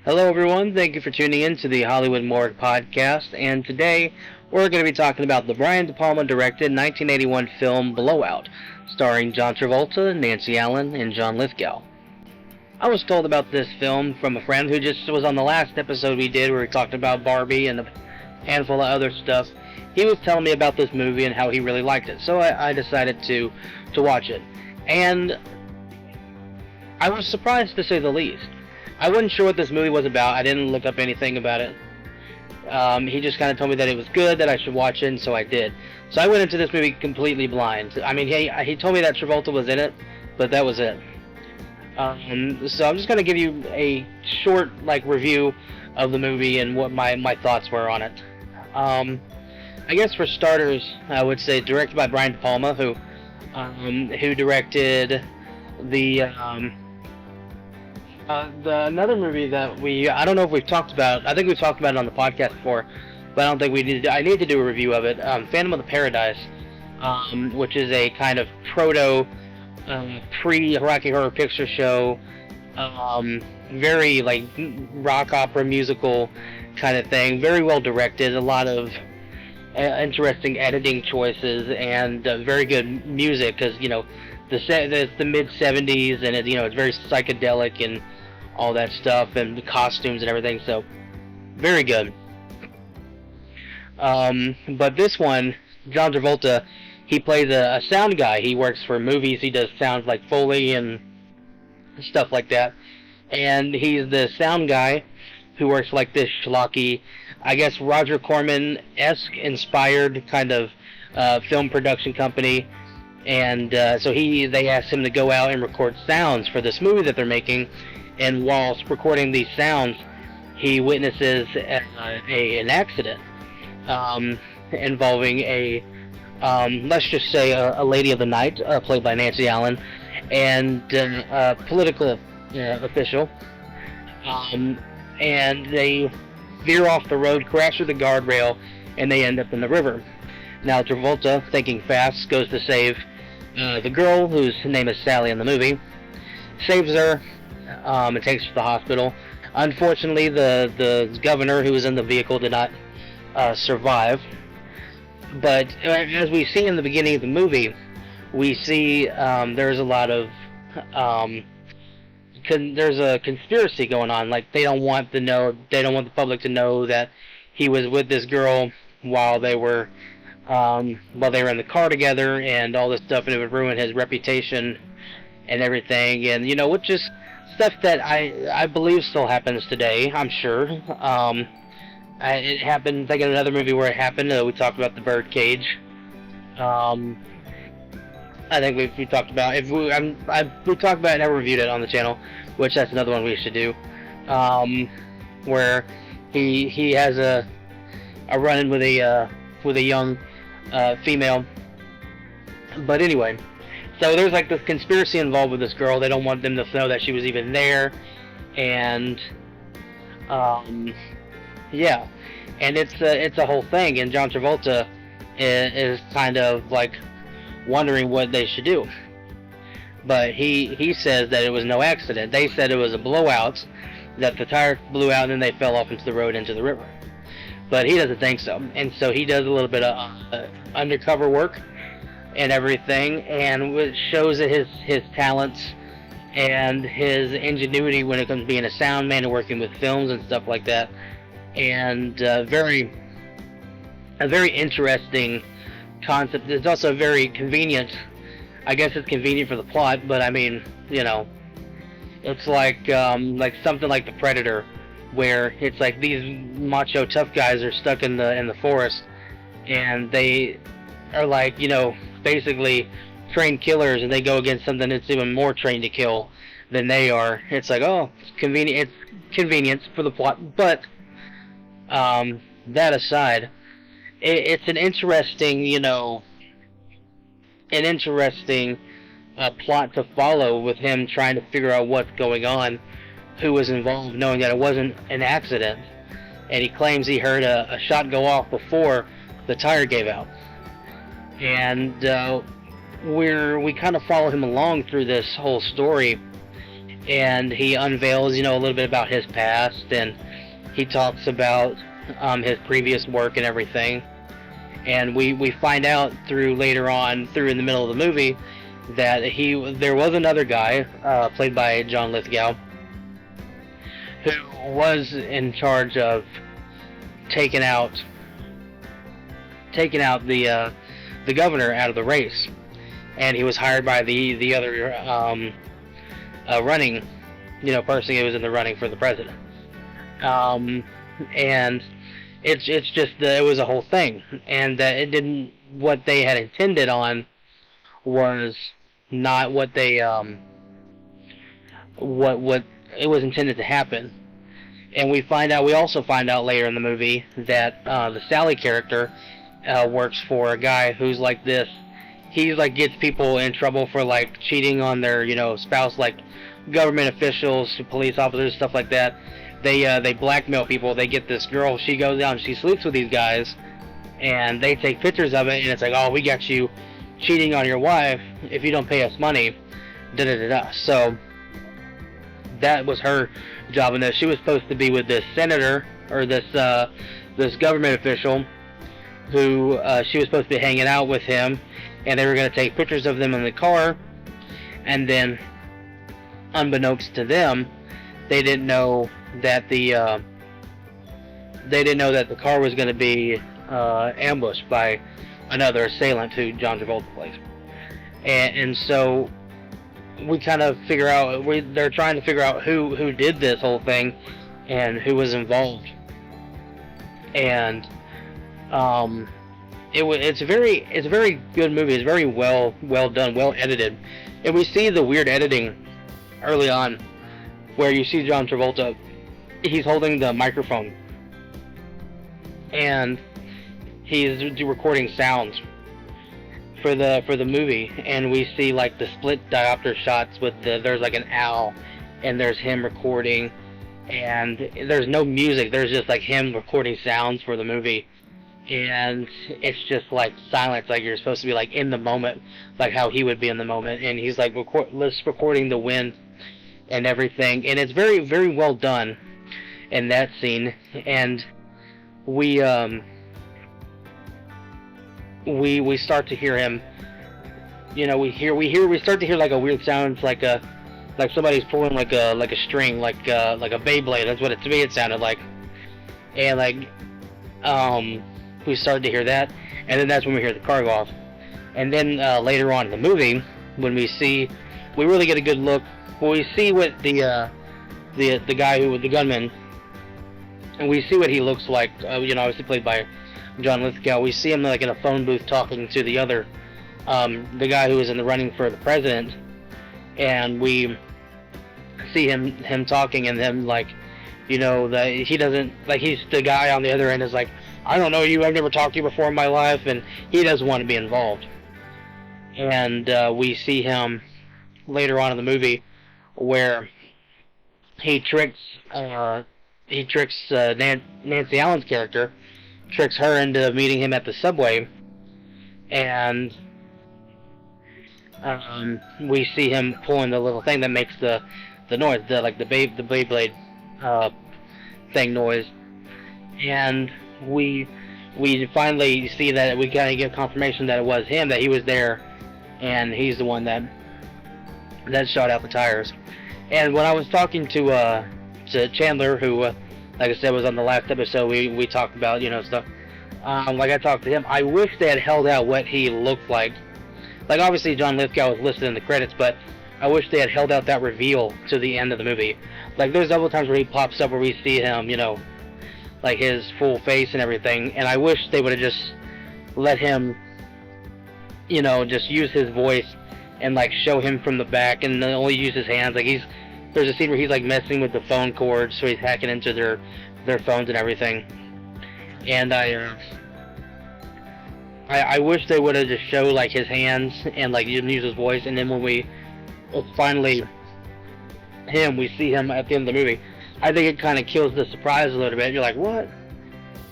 Hello everyone, thank you for tuning in to the Hollywood Morgue podcast, and today we're going to be talking about the Brian De Palma directed 1981 film Blowout, starring John Travolta, Nancy Allen, and John Lithgow. I was told about this film from a friend who just was on the last episode we did where we talked about Barbie and a handful of other stuff. He was telling me about this movie and how he really liked it, so I decided to watch it. And I was surprised, to say the least. I wasn't sure what this movie was about. I didn't look up anything about it. He just kind of told me that it was good, that I should watch it, and so I did. So I went into this movie completely blind. I mean, he told me that Travolta was in it, but that was it. So I'm just going to give you a short review of the movie and what my thoughts were on it. I guess for starters, I would say directed by Brian De Palma, who directed another movie that I don't know if we've talked about. I think we've talked about it on the podcast before, but I don't think I need to do a review of it. Phantom of the Paradise, which is a kind of pre-Rocky Horror Picture Show, very rock opera musical kind of thing. Very well directed, a lot of interesting editing choices, and very good music, because it's the mid 70s, and it's very psychedelic and all that stuff, and the costumes and everything, so very good. But this one, John Travolta, he plays a sound guy. He works for movies. He does sounds like Foley and stuff like that, and he's the sound guy who works like this schlocky, I guess Roger Corman-esque inspired kind of film production company. And so they asked him to go out and record sounds for this movie that they're making, and whilst recording these sounds, he witnesses an accident involving let's just say a lady of the night, played by Nancy Allen, and a political official, and they veer off the road, crash through the guardrail, and they end up in the river. Now Travolta, thinking fast, goes to save the girl, whose name is Sally in the movie, saves her, and takes her to the hospital. Unfortunately, the governor who was in the vehicle did not survive. But as we see in the beginning of the movie, we see there's a lot of there's a conspiracy going on. They don't want the public to know that he was with this girl while they were in the car together and all this stuff, and it would ruin his reputation and everything, and which is stuff that I believe still happens today, I'm sure. It happened, thinking of another movie where it happened, we talked about The Birdcage. I think we talked about we talked about it and I reviewed it on the channel, which that's another one we should do, where he has a run-in with a young female. But anyway, so there's this conspiracy involved with this girl. They don't want them to know that she was even there, and yeah, and it's a whole thing, and John Travolta is kind of wondering what they should do. But he says that it was no accident. They said it was a blowout, that the tire blew out and then they fell off into the road, into the river. But he doesn't think so, and so he does a little bit of undercover work and everything, and it shows that his talents and his ingenuity when it comes to being a sound man and working with films and stuff like that, and a very interesting concept. It's also very convenient. I guess it's convenient for the plot, but I mean, it's like something like The Predator, where it's these macho tough guys are stuck in the forest, and they are basically trained killers, and they go against something that's even more trained to kill than they are. It's it's convenient. It's convenience for the plot, but that aside, it's an interesting plot to follow, with him trying to figure out what's going on, who was involved, knowing that it wasn't an accident. And he claims he heard a shot go off before the tire gave out. And we kind of follow him along through this whole story, and he unveils, you know, a little bit about his past, and he talks about his previous work and everything. And we find out later on through in the middle of the movie that there was another guy played by John Lithgow who was in charge of taking out the governor out of the race, and he was hired by the other running, you know, person who was in the running for the president. And it's just it was a whole thing, and it didn't, what they had intended on was not what they what it was intended to happen. And we also find out later in the movie that the Sally character works for a guy who's like this. He like gets people in trouble for like cheating on their, you know, spouse, like government officials, police officers, stuff like that. They blackmail people. They get this girl. She goes out and she sleeps with these guys, and they take pictures of it. And it's like, oh, we got you cheating on your wife if you don't pay us money. Da da da da. So that was her job in this. She was supposed to be with this senator or this government official who she was supposed to be hanging out with him, and they were going to take pictures of them in the car, and then unbeknownst to them, they didn't know that the car was going to be ambushed by another assailant who John Travolta plays. And so we kind of figure out, they're trying to figure out who did this whole thing and who was involved. And it's a very good movie. It's very well done, well edited. And we see the weird editing early on where you see John Travolta, he's holding the microphone and he's recording sounds for the movie, and we see like the split diopter shots with there's like an owl, and there's him recording, and there's no music, there's just like him recording sounds for the movie, and it's just like silence, like you're supposed to be like in the moment, like how he would be in the moment, and he's like recording the wind and everything, and it's very, very well done in that scene. And we start to hear him, you know, we start to hear like a weird sound, like somebody's pulling like a string, like a Beyblade. That's what to me it sounded like. And like we started to hear that, and then that's when we hear the car go off. And then later on in the movie, when we really get a good look when we see what the guy who was the gunman, and we see what he looks like, you know, obviously played by John Lithgow. We see him like in a phone booth talking to the other, the guy who was in the running for the president, and we see him talking, and him like, you know, that he doesn't, like, he's the guy on the other end is like, I don't know you, I've never talked to you before in my life, and he doesn't want to be involved. And we see him later on in the movie where he tricks Nancy Allen's character, tricks her into meeting him at the subway, and we see him pulling the little thing that makes the noise, the Beyblade thing noise, and we finally see that we kind of get confirmation that it was him, that he was there, and he's the one that shot out the tires. And when I was talking to Chandler, who like I said was on the last episode, we talked about, you know, stuff, like I talked to him, I wish they had held out what he looked like. Like, obviously John Lithgow was listed in the credits, but I wish they had held out that reveal to the end of the movie. Like, there's several times where he pops up where we see him, you know, like his full face and everything, and I wish they would have just let him, you know, just use his voice and like show him from the back and only use his hands. Like, there's a scene where he's like messing with the phone cords, so he's hacking into their phones and everything. And I wish they would have just showed like his hands and like use his voice, and then when it's finally him, we see him at the end of the movie. I think it kind of kills the surprise a little bit. You're like, what?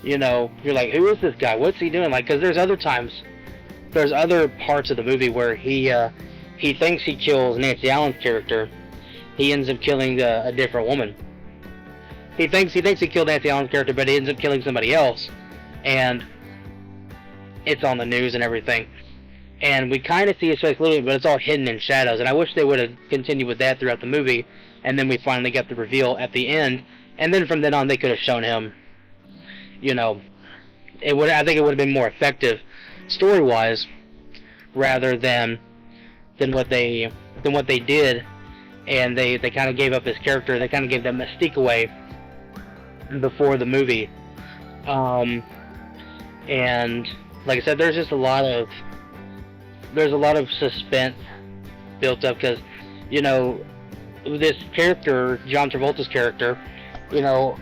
You know, you're like, who is this guy? What's he doing? Like, because there's other parts of the movie where he thinks he kills Nancy Allen's character, he ends up killing a different woman. He thinks he killed Nancy Allen's character, but he ends up killing somebody else, and it's on the news and everything. And we kind of see his face a little bit, but it's all hidden in shadows. And I wish they would have continued with that throughout the movie, and then we finally get the reveal at the end. And then from then on, they could have shown him. You know, I think it would have been more effective, story-wise, rather than what they did. And they kind of gave up his character. They kind of gave that mystique away before the movie. And like I said, there's just a lot of suspense built up, because, you know, this character, John Travolta's character, you know,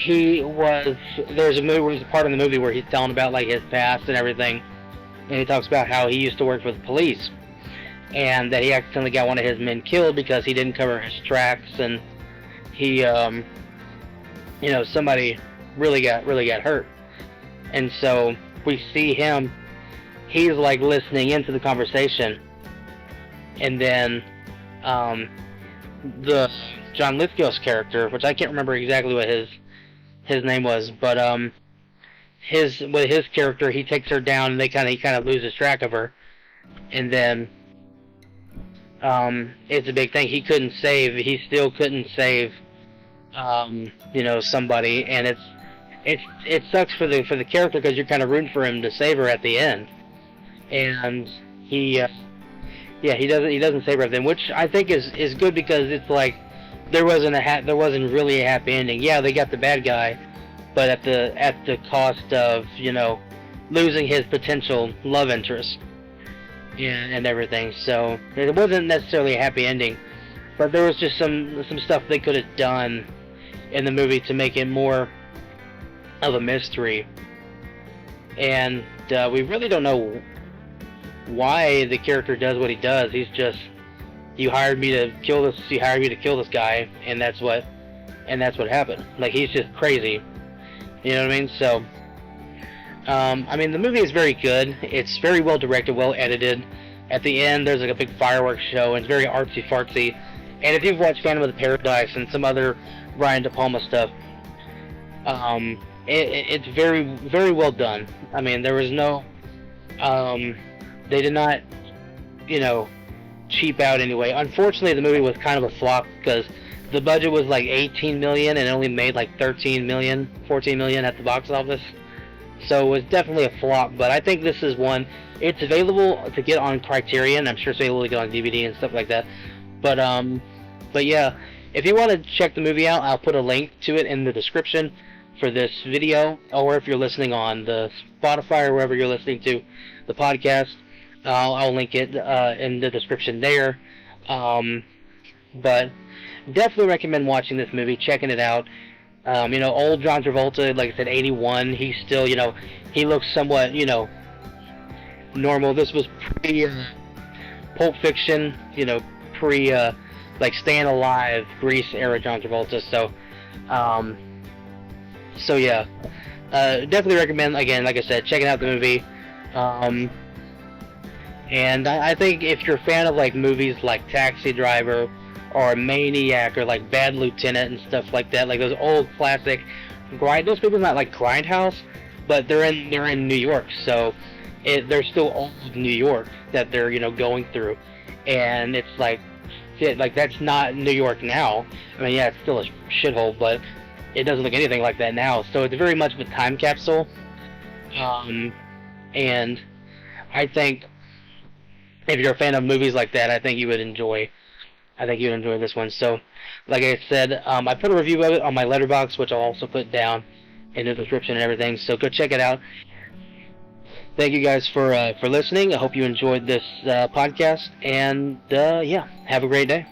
there's a part in the movie where he's telling about, like, his past and everything, and he talks about how he used to work for the police, and that he accidentally got one of his men killed because he didn't cover his tracks, and he, you know, somebody really got hurt. And so we see him, he's like listening into the conversation, and then the John Lithgow's character, which I can't remember exactly what his name was, but his character, he takes her down, and he kind of loses track of her, and then it's a big thing. He still couldn't save you know, somebody, and it sucks for the character, because you're kind of rooting for him to save her at the end. And he doesn't save everything, which I think is good, because it's like there wasn't really a happy ending. Yeah, they got the bad guy, but at the cost of, you know, losing his potential love interest and everything. So it wasn't necessarily a happy ending, but there was just some stuff they could have done in the movie to make it more of a mystery. And we really don't know why the character does what he does. He's just, you hired me to kill this guy, and that's what happened. Like, he's just crazy. You know what I mean? So I mean, the movie is very good. It's very well directed, well edited. At the end, there's like a big fireworks show, and it's very artsy fartsy. And if you've watched Phantom of the Paradise and some other Brian De Palma stuff, it's very, very well done. I mean, there was no they did not, you know, cheap out anyway. Unfortunately, the movie was kind of a flop, because the budget was like $18 million and it only made like $13 million, $14 million at the box office. So it was definitely a flop, but I think this is one. It's available to get on Criterion. I'm sure it's available to get on DVD and stuff like that. But yeah, if you want to check the movie out, I'll put a link to it in the description for this video, or if you're listening on the Spotify or wherever you're listening to the podcast, I'll link it in the description there. But definitely recommend watching this movie, checking it out. You know, old John Travolta, like I said, 81, he's still, you know, he looks somewhat, you know, normal. This was pre-Pulp Fiction, you know, like Staying Alive, Grease era John Travolta, so yeah, definitely recommend, again, like I said, checking out the movie. And I think if you're a fan of like movies like Taxi Driver or Maniac or like Bad Lieutenant and stuff like that, like those old classic those movies, not like Grindhouse, but they're in New York, so they're still old New York that they're, you know, going through, and it's like that's not New York now. I mean, yeah, it's still a shithole, but it doesn't look anything like that now. So it's very much of a time capsule, and I think if you're a fan of movies like that, I think you would enjoy this one. So, like I said, I put a review of it on my Letterboxd, which I'll also put down in the description and everything. So go check it out. Thank you guys for listening. I hope you enjoyed this podcast, and yeah, have a great day.